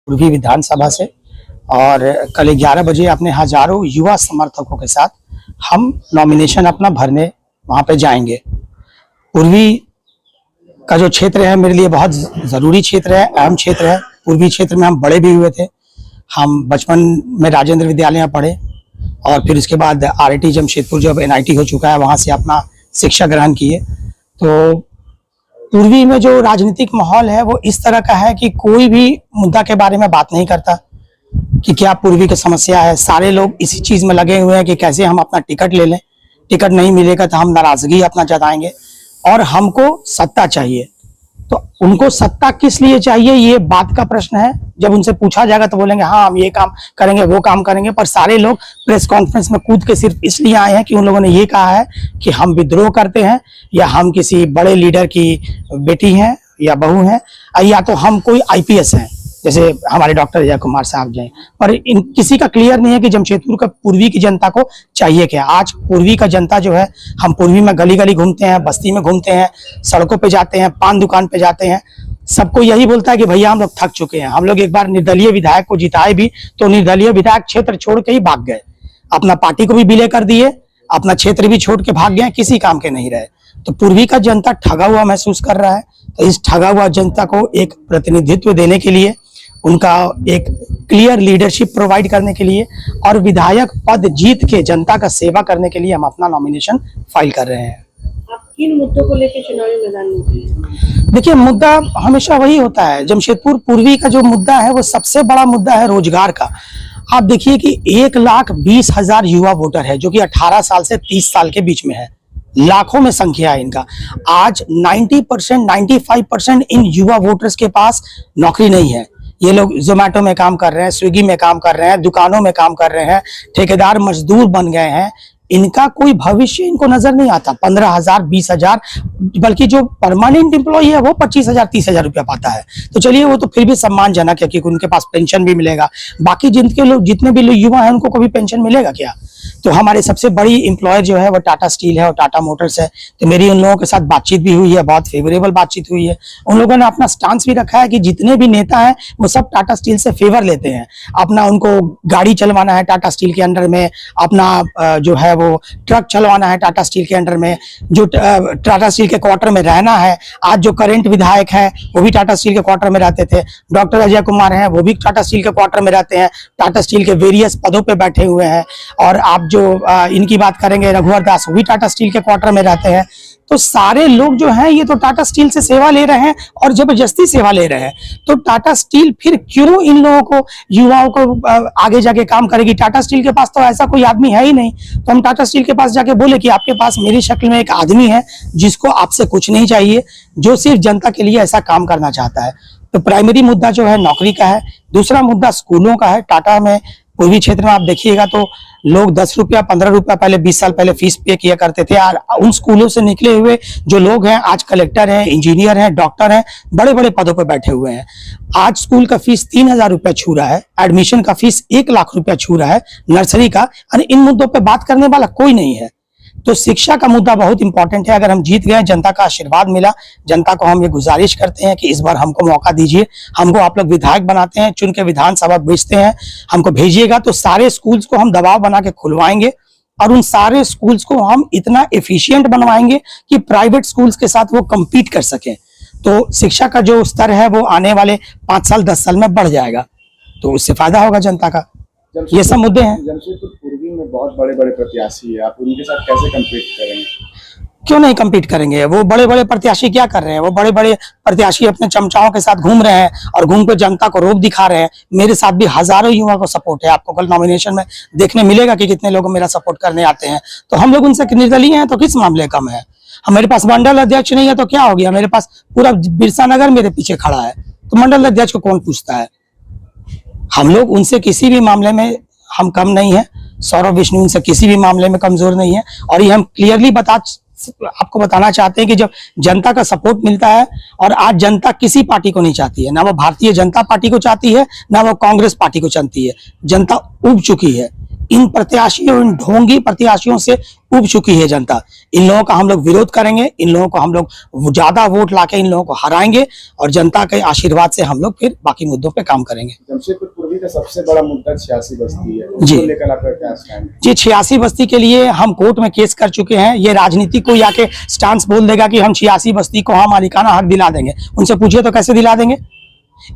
पूर्वी विधानसभा से। और कल 11 बजे अपने हजारों युवा समर्थकों के साथ हम नॉमिनेशन अपना भरने वहां पे जाएंगे। पूर्वी का जो क्षेत्र है मेरे लिए बहुत जरूरी क्षेत्र है, अहम क्षेत्र है। पूर्वी क्षेत्र में हम बड़े भी हुए थे। हम बचपन में राजेंद्र विद्यालय में पढ़े और फिर उसके बाद RIT जमशेदपुर जब NIT हो चुका है वहां से अपना शिक्षा ग्रहण किए। तो पूर्वी में जो राजनीतिक माहौल है वो इस तरह का है कि कोई भी मुद्दा के बारे में बात नहीं करता कि क्या पूर्वी की समस्या है। सारे लोग इसी चीज में लगे हुए हैं कि कैसे हम अपना टिकट ले लें, टिकट नहीं मिलेगा तो हम नाराजगी अपना जताएंगे और हमको सत्ता चाहिए। तो उनको सत्ता किस लिए चाहिए ये बात का प्रश्न है। जब उनसे पूछा जाएगा तो बोलेंगे हाँ हम ये काम करेंगे वो काम करेंगे, पर सारे लोग प्रेस कॉन्फ्रेंस में कूद के सिर्फ इसलिए आए हैं कि उन लोगों ने ये कहा है कि हम विद्रोह करते हैं या हम किसी बड़े लीडर की बेटी हैं या बहू हैं या तो हम कोई IPS हैं, जैसे हमारे डॉक्टर अजय कुमार साहब जी। पर इन किसी का क्लियर नहीं है कि जमशेदपुर का पूर्वी की जनता को चाहिए क्या। आज पूर्वी का जनता जो है, हम पूर्वी में गली गली घूमते हैं, बस्ती में घूमते हैं, सड़कों पे जाते हैं, पान दुकान पे जाते हैं, सबको यही बोलता है कि भैया हम लोग थक चुके हैं। हम लोग एक बार निर्दलीय विधायक को जिताए भी तो निर्दलीय विधायक क्षेत्र छोड़ के ही भाग गए, अपना पार्टी को भी विलय कर दिए, अपना क्षेत्र भी छोड़ के भाग गए, किसी काम के नहीं रहे। तो पूर्वी का जनता ठगा हुआ महसूस कर रहा है। तो इस ठगा हुआ जनता को एक प्रतिनिधित्व देने के लिए, उनका एक क्लियर लीडरशिप प्रोवाइड करने के लिए और विधायक पद जीत के जनता का सेवा करने के लिए हम अपना नॉमिनेशन फाइल कर रहे हैं। आप किन मुद्दों को लेकर चुनावी मैदान में हैं? देखिए, मुद्दा हमेशा वही होता है। जमशेदपुर पूर्वी का जो मुद्दा है वो सबसे बड़ा मुद्दा है रोजगार का। आप देखिए कि 1,20,000 युवा वोटर है जो कि 18 साल से 30 साल के बीच में है। लाखों में संख्या है इनका। आज 90%, 95% इन युवा वोटर्स के पास नौकरी नहीं है। ये लोग जोमेटो में काम कर रहे हैं, स्विगी में काम कर रहे हैं, दुकानों में काम कर रहे हैं, ठेकेदार मजदूर बन गए हैं। इनका कोई भविष्य इनको नजर नहीं आता। 15,000, 20,000, बल्कि जो परमानेंट एम्प्लॉय है वो 25,000, 30,000 रुपया पाता है। तो चलिए वो तो फिर भी सम्मानजनक है क्योंकि उनके पास पेंशन भी मिलेगा। बाकी जितने भी लोग युवा हैं उनको कभी पेंशन मिलेगा क्या। तो हमारे सबसे बड़ी एम्प्लॉयर जो है वो टाटा स्टील है और टाटा मोटर्स है। तो मेरी उन लोगों के साथ बातचीत भी हुई है, बहुत फेवरेबल बातचीत हुई है। उन लोगों ने अपना स्टांस भी रखा है कि जितने भी नेता हैं वो सब टाटा स्टील से फेवर लेते हैं। अपना उनको गाड़ी चलवाना है टाटा स्टील के अंडर में, अपना जो है वो ट्रक चलवाना है टाटा स्टील के अंडर में, जो टाटा स्टील के क्वार्टर में रहना है। आज जो करंट विधायक है वो भी टाटा स्टील के क्वार्टर में रहते थे। डॉक्टर अजय कुमार हैं वो भी टाटा स्टील के क्वार्टर में रहते हैं, टाटा स्टील के वेरियस पदों पे बैठे हुए हैं। और आप जो इनकी बात करेंगे रघुवर दास, वो भी टाटा स्टील के क्वार्टर में रहते हैं। तो सारे लोग जो हैं ये तो टाटा स्टील से सेवा ले रहे हैं और जबरदस्ती सेवा ले रहे हैं। तो टाटा स्टील फिर क्यों इन लोगों को, युवाओं को आगे जाके काम करेगी। टाटा स्टील के पास तो ऐसा कोई आदमी है ही नहीं। तो हम टाटा स्टील के पास जाके बोले कि आपके पास मेरी शक्ल में एक आदमी है जिसको आपसे कुछ नहीं चाहिए, जो सिर्फ जनता के लिए ऐसा काम करना चाहता है। तो प्राइमरी मुद्दा जो है नौकरी का है। दूसरा मुद्दा स्कूलों का है। टाटा में पूर्वी क्षेत्र में आप देखिएगा तो लोग 10 रुपया, 15 रुपया पहले 20 साल पहले फीस पे किया करते थे। और उन स्कूलों से निकले हुए जो लोग हैं आज कलेक्टर हैं, इंजीनियर हैं, डॉक्टर हैं, बड़े बड़े पदों पर बैठे हुए हैं। आज स्कूल का फीस 3,000 रुपया छू रहा है, एडमिशन का फीस 1 लाख रुपया छू रहा है, नर्सरी का। और इन मुद्दों पर बात करने वाला कोई नहीं है। तो शिक्षा का मुद्दा बहुत इंपॉर्टेंट है। अगर हम जीत गए, जनता का आशीर्वाद मिला, जनता को हम ये गुजारिश करते हैं कि इस बार हमको मौका दीजिए। हमको आप लोग विधायक बनाते हैं, चुन के विधानसभा भेजते हैं, हमको भेजिएगा तो सारे स्कूल्स को हम दबाव बना के खुलवाएंगे और उन सारे स्कूल्स को हम इतना एफिशिएंट बनवाएंगे कि प्राइवेट स्कूल्स के साथ वो कम्पीट कर सकें। तो शिक्षा का जो स्तर है वो आने वाले 5 साल 10 साल में बढ़ जाएगा, तो उससे फायदा होगा जनता का। ये सब मुद्दे हैं। जमशेदपुर पूर्वी में बहुत बड़े बड़े प्रत्याशी है, आप उनके साथ कैसे कम्पीट करेंगे? क्यों नहीं कम्पीट करेंगे। वो बड़े बड़े प्रत्याशी क्या कर रहे हैं, वो बड़े बड़े प्रत्याशी अपने चमचाओं के साथ घूम रहे हैं और घूम के जनता को रोब दिखा रहे हैं। मेरे साथ भी हजारों युवा को सपोर्ट है। आपको कल नॉमिनेशन में देखने मिलेगा कि कितने लोग मेरा सपोर्ट करने आते हैं। तो हम लोग उनसे निर्दलीय हैं तो किस मामले कम है। हमारे पास मंडल अध्यक्ष नहीं है तो क्या हो गया, मेरे पास पूरा बिरसा नगर मेरे पीछे खड़ा है, तो मंडल अध्यक्ष को कौन पूछता है। हम लोग उनसे किसी भी मामले में हम कम नहीं है। सौरभ विष्णु उनसे किसी भी मामले में कमजोर नहीं है। और ये हम क्लियरली आपको बताना चाहते हैं कि जब जनता का सपोर्ट मिलता है, और आज जनता किसी पार्टी को नहीं चाहती है, ना वो भारतीय जनता पार्टी को चाहती है, ना वो कांग्रेस पार्टी को चाहती है। जनता उब चुकी है। इन प्रत्याशियों, इन ढोंगी प्रत्याशियों से उब चुकी है जनता। इन लोगों का हम लोग विरोध करेंगे, इन लोगों को हम लोग ज्यादा वोट लाके इन लोगों को हराएंगे और जनता के आशीर्वाद से हम लोग फिर बाकी मुद्दों पे काम करेंगे। जमशेदपुर पूर्वी का सबसे बड़ा मुद्दा 86 बस्ती है, जी। उसको लेकर आपका क्या स्टैंड है? जी, 86 बस्ती के लिए हम कोर्ट में केस कर चुके हैं। ये राजनीति कोई आके स्टांस बोल देगा कि हम 86 बस्ती को हम मालिकाना हक दिला देंगे, उनसे पूछिए तो कैसे दिला देंगे।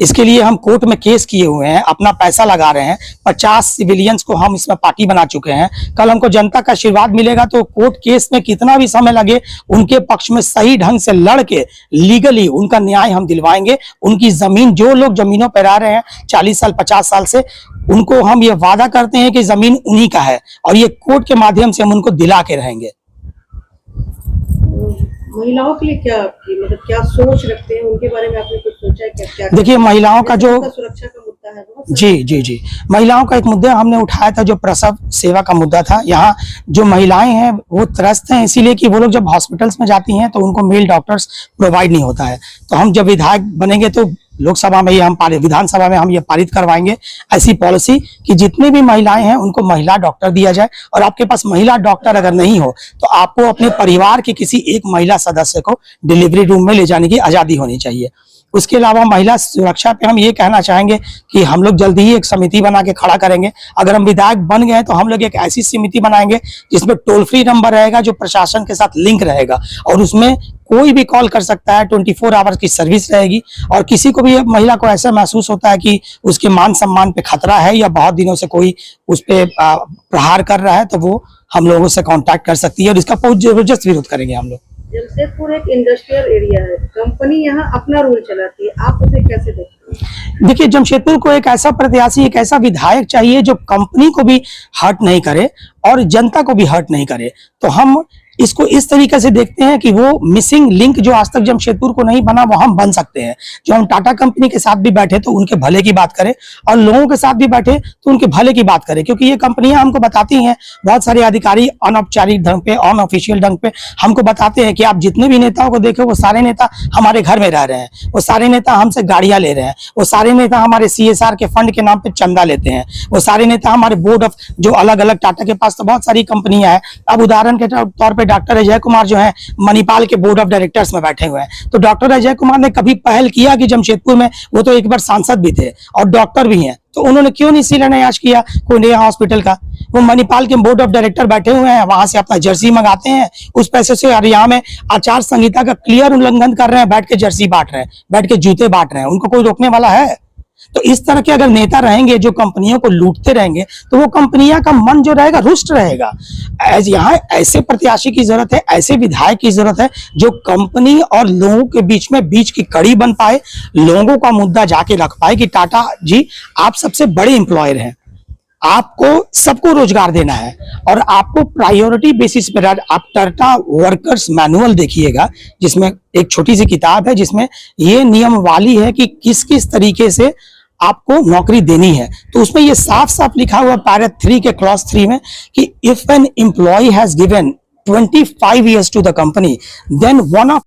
इसके लिए हम कोर्ट में केस किए हुए हैं, अपना पैसा लगा रहे हैं, 50 सिविलियंस को हम इसमें पार्टी बना चुके हैं। कल हमको जनता का आशीर्वाद मिलेगा तो कोर्ट केस में कितना भी समय लगे उनके पक्ष में सही ढंग से लड़ के लीगली उनका न्याय हम दिलवाएंगे। उनकी जमीन, जो लोग जमीनों पर रह रहे हैं 40 साल 50 साल से, उनको हम ये वादा करते हैं कि जमीन उन्हीं का है और ये कोर्ट के माध्यम से हम उनको दिला के रहेंगे। महिलाओं के लिए क्या आपकी मतलब क्या सोच रखते हैं, उनके बारे में आपने कुछ सोचा है? क्या देखिए, महिलाओं का जो सुरक्षा का मुद्दा है बहुत जी, महिलाओं का एक मुद्दा हमने उठाया था, जो प्रसव सेवा का मुद्दा था। यहाँ जो महिलाएं हैं वो त्रस्त हैं, इसीलिए कि वो लोग जब हॉस्पिटल्स में जाती हैं तो उनको मेल डॉक्टर्स प्रोवाइड नहीं होता है। तो हम जब विधायक बनेंगे तो लोकसभा में ये हम विधानसभा में हम ये पारित करवाएंगे ऐसी पॉलिसी कि जितनी भी महिलाएं हैं उनको महिला डॉक्टर दिया जाए। और आपके पास महिला डॉक्टर अगर नहीं हो तो आपको अपने परिवार के किसी एक महिला सदस्य को डिलीवरी रूम में ले जाने की आजादी होनी चाहिए। उसके अलावा महिला सुरक्षा पे हम ये कहना चाहेंगे कि हम लोग जल्दी ही एक समिति बना के खड़ा करेंगे। अगर हम विधायक बन गए तो हम लोग एक ऐसी समिति बनाएंगे जिसमें टोल फ्री नंबर रहेगा जो प्रशासन के साथ लिंक रहेगा और उसमें कोई भी कॉल कर सकता है। 24 आवर्स की सर्विस रहेगी और किसी को भी, महिला को ऐसा महसूस होता है कि उसके मान सम्मान पे खतरा है या बहुत दिनों से कोई उस पे प्रहार कर रहा है तो वो हम लोगों से कांटेक्ट कर सकती है और इसका बहुत जबरदस्त विरोध करेंगे हम लोग। जमशेदपुर एक इंडस्ट्रियल एरिया है, कंपनी यहाँ अपना रूल चलाती है, आप उसे कैसे देखते हैं? देखिए, जमशेदपुर को एक ऐसा प्रत्याशी, एक ऐसा विधायक चाहिए जो कंपनी को भी हर्ट नहीं करे और जनता को भी हर्ट नहीं करे। तो हम इसको इस तरीके से देखते हैं कि वो मिसिंग लिंक जो आज तक जमशेदपुर को नहीं बना वो हम बन सकते हैं। जो हम टाटा कंपनी के साथ भी बैठे तो उनके भले की बात करें और लोगों के साथ भी बैठे तो उनके भले की बात करें, क्योंकि ये कंपनियां हमको बताती हैं, बहुत सारे अधिकारी अनौपचारिक ढंग पे, अनऑफिशियल ढंग पे हमको बताते हैं कि आप जितने भी नेताओं को देखो वो सारे नेता हमारे घर में रह रहे हैं, वो सारे नेता हमसे गाड़ियां ले रहे हैं, वो सारे नेता हमारे CSR के फंड के नाम पे चंदा लेते हैं, वो सारे नेता हमारे बोर्ड ऑफ, जो अलग अलग टाटा के पास तो बहुत सारी कंपनियां हैं। अब उदाहरण के तौर पर डॉक्टर अजय कुमार जो है मणिपाल के बोर्ड ऑफ डायरेक्टर्स में बैठे हुए हैं। तो डॉक्टर अजय कुमार ने कभी पहल किया कि जमशेदपुर में, वो तो एक बार सांसद भी थे और डॉक्टर भी हैं, तो उन्होंने क्यों नहीं शिलान्यास किया कोई नया हॉस्पिटल का? वो मणिपाल के बोर्ड ऑफ डायरेक्टर बैठे हुए हैं, वहां से अपना जर्सी मंगाते हैं, उस पैसे से हरियाणा में आचार संहिता का क्लियर उल्लंघन कर रहे हैं, बैठ के जर्सी बांट रहे हैं, बैठ के जूते बांट रहे हैं, उनको कोई रोकने वाला है? तो इस तरह के अगर नेता रहेंगे जो कंपनियों को लूटते रहेंगे तो वो कंपनियां का मन जो रहेगा रुष्ट रहेगा। यहाँ ऐसे प्रत्याशी की जरूरत है, ऐसे विधायक की जरूरत है जो कंपनी और लोगों के बीच की कड़ी बन पाए, लोगों का मुद्दा जाके रख पाए कि टाटा जी आप सबसे बड़े एम्प्लॉयर हैं, आपको सबको रोजगार देना है और आपको प्रायोरिटी बेसिस पर। आप टाटा वर्कर्स मैनुअल देखिएगा जिसमें एक छोटी सी किताब है जिसमें ये नियमावली है कि किस किस तरीके से आपको नौकरी देनी है। तो उसमें ये साफ साफ लिखा हुआ पैरा 3 के क्लॉज 3 में कि if an employee has given 25 years to the company, then one of